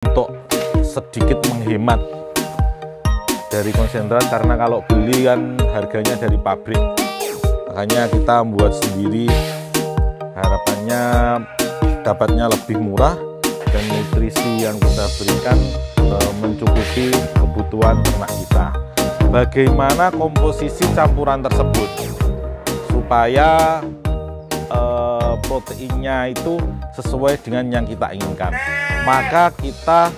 untuk sedikit menghemat dari konsentrat, karena kalau beli kan harganya dari pabrik, makanya kita membuat sendiri, harapannya dapatnya lebih murah dan nutrisi yang kita berikan mencukupi kebutuhan ternak kita. Bagaimana komposisi campuran tersebut supaya proteinnya itu sesuai dengan yang kita inginkan? Maka kita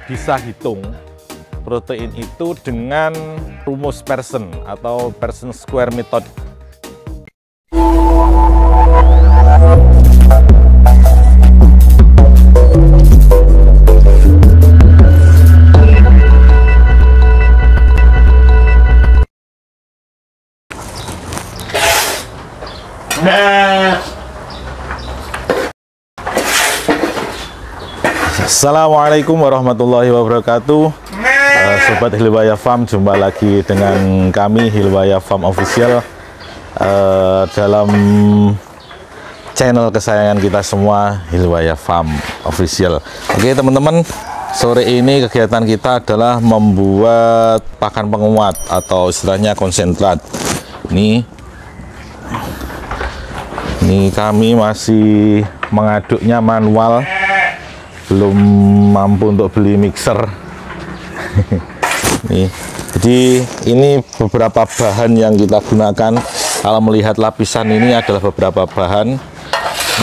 bisa hitung protein itu dengan rumus Pearson atau Pearson Square Method. Assalamualaikum warahmatullahi wabarakatuh. Sobat Hilwaya Farm, jumpa lagi dengan kami Hilwaya Farm Official dalam channel kesayangan kita semua, Hilwaya Farm Official. Oke teman-teman, sore ini kegiatan kita adalah membuat pakan penguat atau istilahnya konsentrat. Ini kami masih mengaduknya manual, belum mampu untuk beli mixer. Nih, jadi ini beberapa bahan yang kita gunakan. Kalau melihat lapisan ini adalah beberapa bahan.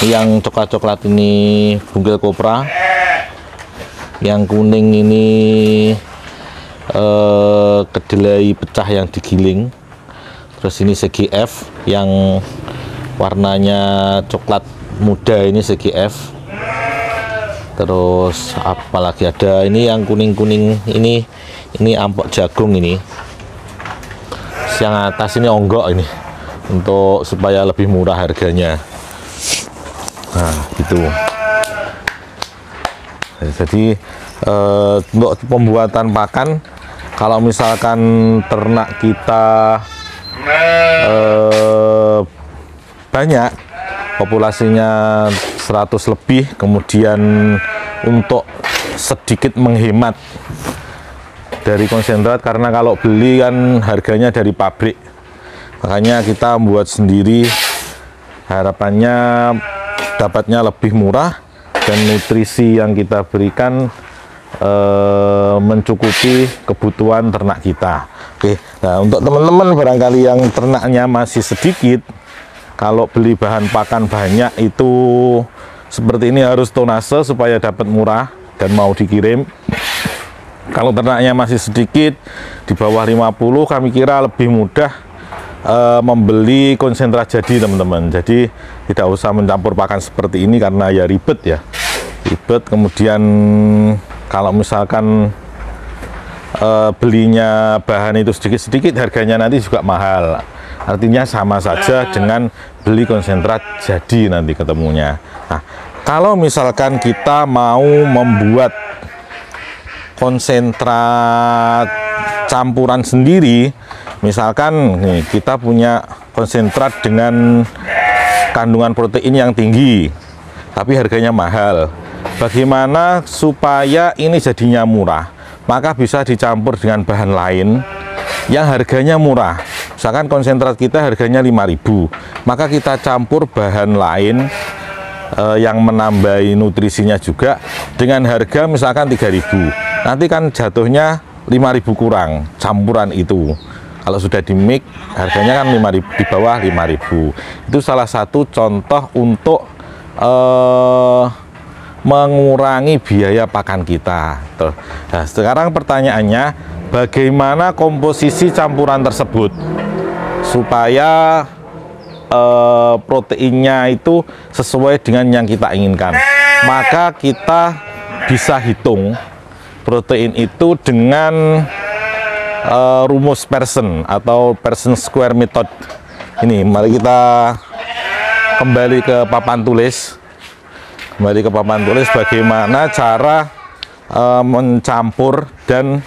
Yang coklat-coklat ini bungkil kopra, yang kuning ini kedelai pecah yang digiling, terus ini CGF, yang warnanya coklat muda ini CGF. Terus apalagi ada ini yang kuning-kuning ini ampok jagung ini. Yang atas ini onggok ini, untuk supaya lebih murah harganya. Nah, gitu. Jadi untuk pembuatan pakan, kalau misalkan ternak kita banyak, populasinya 100 lebih, kemudian untuk sedikit menghemat dari konsentrat, karena kalau beli kan harganya dari pabrik, makanya kita membuat sendiri, harapannya dapatnya lebih murah dan nutrisi yang kita berikan mencukupi kebutuhan ternak kita. Oke, nah untuk teman-teman barangkali yang ternaknya masih sedikit, kalau beli bahan pakan banyak itu seperti ini, harus tonase supaya dapat murah dan mau dikirim. Kalau ternaknya masih sedikit, di bawah 50, kami kira lebih mudah membeli konsentrat jadi teman-teman. Jadi tidak usah mencampur pakan seperti ini karena ya ribet ya. Ribet, kemudian kalau misalkan belinya bahan itu sedikit-sedikit, harganya nanti juga mahal. Artinya sama saja dengan beli konsentrat jadi nanti ketemunya. Nah, kalau misalkan kita mau membuat konsentrat campuran sendiri, misalkan nih, kita punya konsentrat dengan kandungan protein yang tinggi, tapi harganya mahal. Bagaimana supaya ini jadinya murah? Maka bisa dicampur dengan bahan lain yang harganya murah. Misalkan konsentrat kita harganya 5.000, maka kita campur bahan lain yang menambahi nutrisinya juga dengan harga misalkan 3.000. Nanti kan jatuhnya 5.000 kurang campuran itu. Kalau sudah di mix harganya kan 5.000, di bawah 5.000. Itu salah satu contoh untuk mengurangi biaya pakan kita. Nah, sekarang pertanyaannya, bagaimana komposisi campuran tersebut supaya proteinnya itu sesuai dengan yang kita inginkan? Maka kita bisa hitung protein itu dengan rumus Pearson atau Pearson Square Method. Ini mari kita kembali ke papan tulis. Bagaimana cara mencampur dan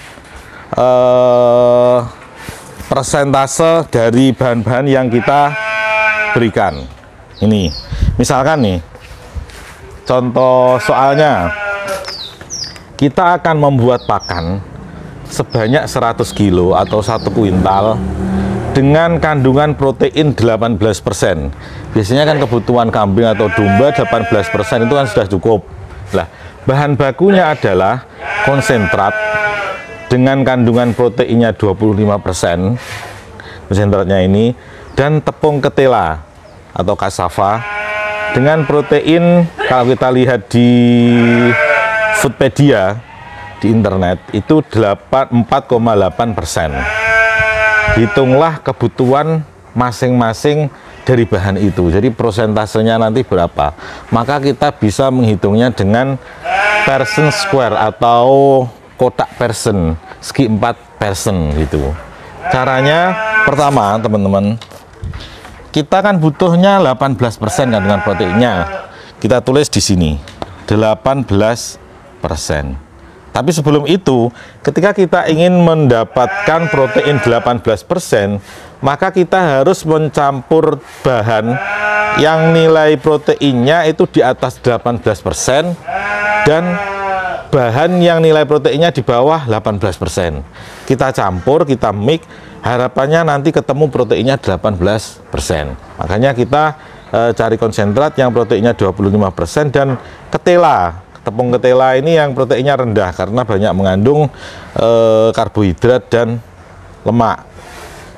persentase dari bahan-bahan yang kita berikan. Ini misalkan nih contoh soalnya, kita akan membuat pakan sebanyak 100 kilo atau 1 kuintal dengan kandungan protein 18%. Biasanya kan kebutuhan kambing atau domba 18% itu kan sudah cukup. Lah, bahan bakunya adalah konsentrat dengan kandungan proteinnya 25%, konsentratnya ini, dan tepung ketela atau cassava dengan protein, kalau kita lihat di Foodpedia di internet itu 4,8%. Hitunglah kebutuhan masing-masing dari bahan itu, jadi prosentasenya nanti berapa, maka kita bisa menghitungnya dengan person square atau kotak person, segi 4 person gitu. Caranya pertama, teman-teman, kita kan butuhnya 18% kandungan proteinnya, kita tulis di sini 18%. Tapi sebelum itu, ketika kita ingin mendapatkan protein 18%, maka kita harus mencampur bahan yang nilai proteinnya itu di atas 18% dan bahan yang nilai proteinnya di bawah 18%. Kita campur, kita mix, harapannya nanti ketemu proteinnya 18%. Makanya kita cari konsentrat yang proteinnya 25% dan ketela. Tepung ketela ini yang proteinnya rendah karena banyak mengandung karbohidrat dan lemak.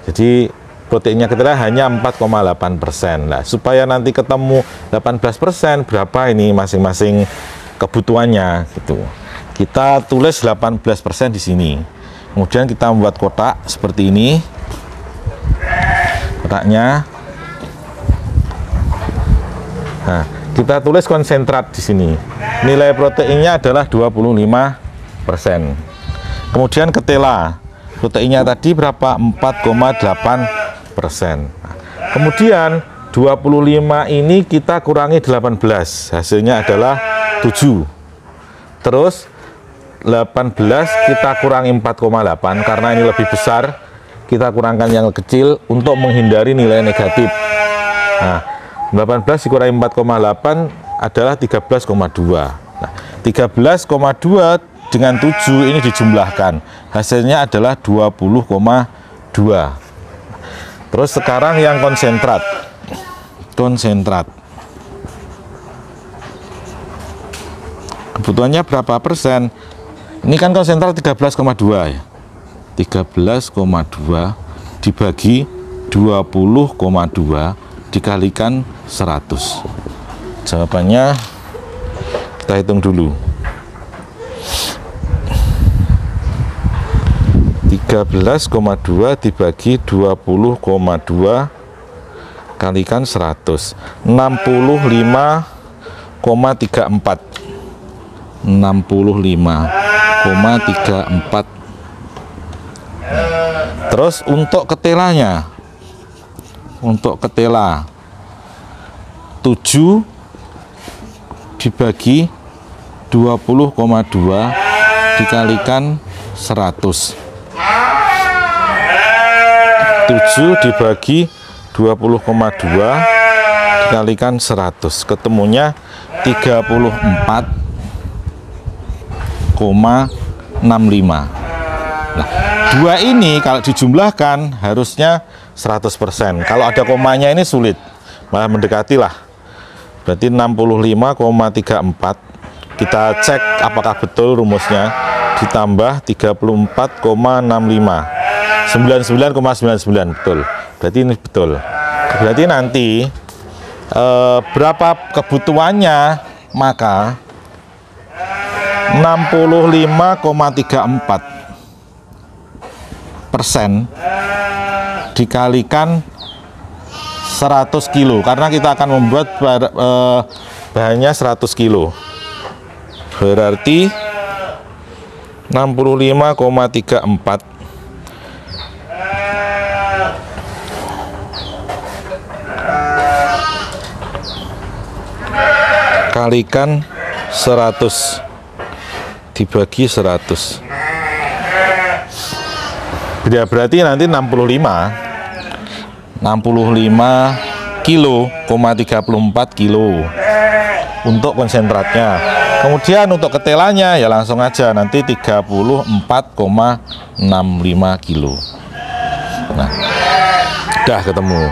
Jadi proteinnya ketela hanya 4,8%. Nah, supaya nanti ketemu 18%, berapa ini masing-masing kebutuhannya gitu. Kita tulis 18% di sini. Kemudian kita membuat kotak seperti ini. Kotaknya. Nah, kita tulis konsentrat di sini. Nilai proteinnya adalah 25%. Kemudian ketela. Proteinnya tadi berapa? 4,8%. Nah, kemudian 25 ini kita kurangi 18. Hasilnya adalah 7. Terus 18 kita kurangi 4,8 karena ini lebih besar. Kita kurangkan yang kecil untuk menghindari nilai negatif. Nah, 18 dikurangi 4,8 adalah 13,2. Nah, 13,2 dengan 7 ini dijumlahkan. Hasilnya adalah 20,2. Terus sekarang yang konsentrat. Konsentrat. Kebutuhannya berapa persen? Ini kan konsentrat 13,2 ya. 13,2 dibagi 20,2 dikalikan 100. Jawabannya kita hitung dulu. 13,2 dibagi 20,2 kalikan 100. 65,34. 65,34. Terus untuk ketelanya, untuk ketela 7 dibagi 20,2 dikalikan 100. 7 dibagi 20,2 dikalikan 100, ketemunya 34,65. Nah, dua ini kalau dijumlahkan harusnya 100%. Kalau ada komanya ini sulit, malah mendekati lah. Berarti 65,34. Kita cek apakah betul rumusnya. Ditambah 34,65. 99,99 betul. Berarti ini betul. Berarti nanti berapa kebutuhannya, maka 65,34% dikalikan 100 kilo, karena kita akan membuat bahannya 100 kilo. Berarti 65,34 kalikan 100 dibagi 100. Berarti nanti 65 kilo, 34 kilo untuk konsentratnya. Kemudian untuk ketelanya ya langsung aja nanti 34,65 kilo. Nah, udah ketemu.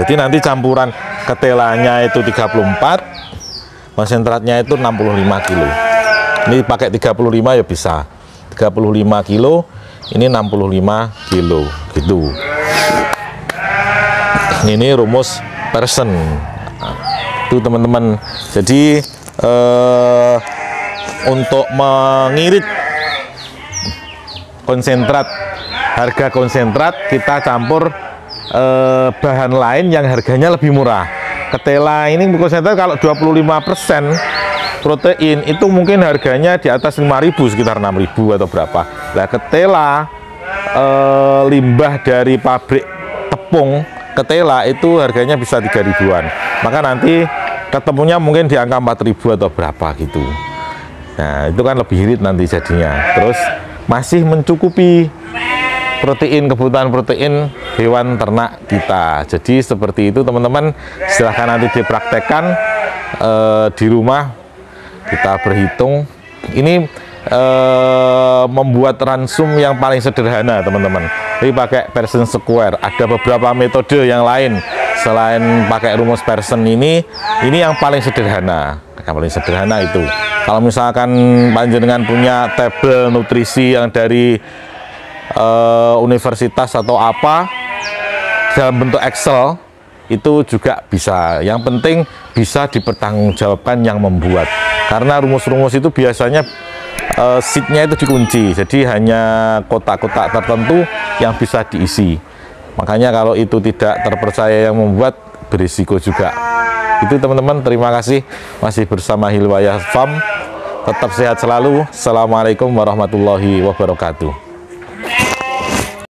Jadi nanti campuran ketelanya itu 34, konsentratnya itu 65 kilo. Ini pakai 35 ya bisa. 35 kilo, ini 65 kilo gitu. Ini rumus Pearson. Itu teman-teman. Jadi untuk mengirit konsentrat, harga konsentrat kita campur bahan lain yang harganya lebih murah. Ketela ini konsentrat kalau 25% protein itu mungkin harganya di atas 5.000, sekitar 6.000 atau berapa. Nah, ketela limbah dari pabrik tepung ketela itu harganya bisa 3.000-an. Maka nanti ketemunya mungkin di angka 4.000 atau berapa gitu. Nah, itu kan lebih irit nanti jadinya. Terus masih mencukupi protein, kebutuhan protein hewan ternak kita. Jadi seperti itu teman-teman, silahkan nanti dipraktekkan di rumah. Kita berhitung. Ini membuat ransum yang paling sederhana teman-teman. Jadi pakai Pearson Square. Ada beberapa metode yang lain selain pakai rumus Pearson ini yang paling sederhana. Yang paling sederhana itu. Kalau misalkan panjenengan punya tabel nutrisi yang dari universitas atau apa dalam bentuk Excel, itu juga bisa. Yang penting bisa dipertanggungjawabkan yang membuat. Karena rumus-rumus itu biasanya sheetnya itu dikunci, jadi hanya kotak-kotak tertentu yang bisa diisi. Makanya kalau itu tidak terpercaya yang membuat, berisiko juga. Itu teman-teman, terima kasih masih bersama Hilwayah Farm. Tetap sehat selalu. Assalamualaikum warahmatullahi wabarakatuh.